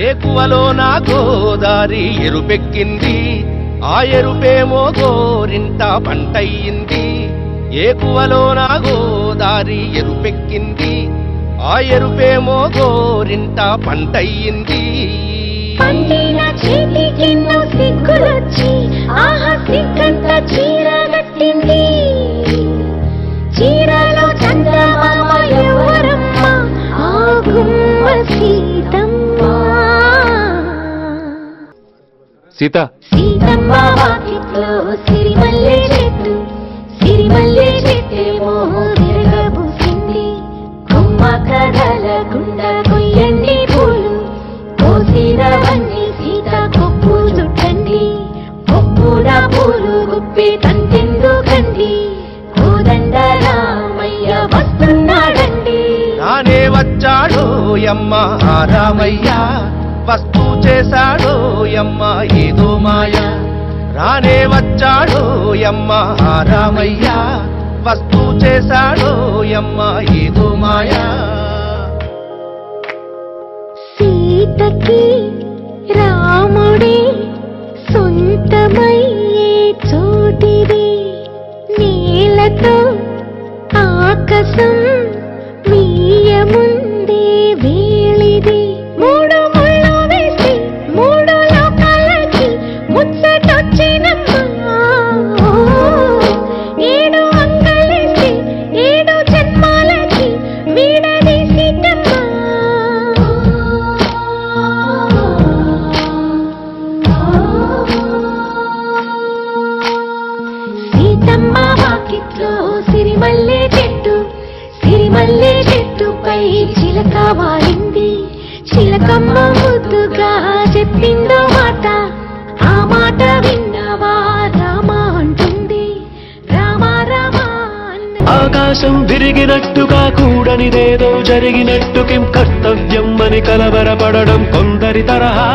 ఏకువలో నా గోదారి ఎరుపెక్కింది, ఆ ఎరుపేమో గోరింట పంటయ్యింది. ఏకువలో నా గోదారి ఎరుపెక్కింది, ఆ ఎరుపేమో గోరింట పంటయ్యింది. పండిన చేతికెన్నో సిగ్గులొచ్చి ఆహా సిగ్గంత చీర కట్టింది. చీరలో చందమామ ఎవరమ్మ, ఆ గుమ్మ సీతమ్మ. సీతమ్మ వాకిట్లో సిరిమల్లె చెట్టు, సిరిమల్లె చెట్టేమో తిరగబూసింది. కొమ్మ కదలకుండా కొయ్యండి పూలు, కోసినవన్నీ సీత కొప్పు చుట్టండి. కొప్పుడ పూలు గుప్పి తంతెందుకండి, కోదండ రామయ్య వస్తున్నాడండి. రానే వచ్చాడో యమ్మ ఆ రామయ్య, వస్తూ చేశాడో యమ్మ ఏదో మాయ. రానే వచ్చాడో యమ్మ ఆ రామయ్య, వస్తూ చేశాడో యమ్మ ఏదో మాయా. సీతకి రాముడే సొంతమయ్యే చోటిది, నేలతో ఆకాశం వీయముందే వేళిది. మూడు ముళ్ళు వేసి మూడు లోకాలకి ముచ్చటొచ్చినమ్మా, ఏడు అంగలేసి ఏడు జన్మాలకి వీడదీసిటమ్మా. సీతమ్మ వాకిట్లో సిరిమల్లె చెట్టు, సిరిమల్లె చెట్టుపై చిలక వాలింది. చిలకమ్మ ముద్దుగా చెప్పిందో మాట, ఆ మాట విన్నవా రామ అంటుంది. రామ రామ ఆకాశం విరిగినట్టుగా కూడనిదేదో జరిగినట్టు కిం కర్తవ్యం అని కలవరపడడం కొందరి తరహా.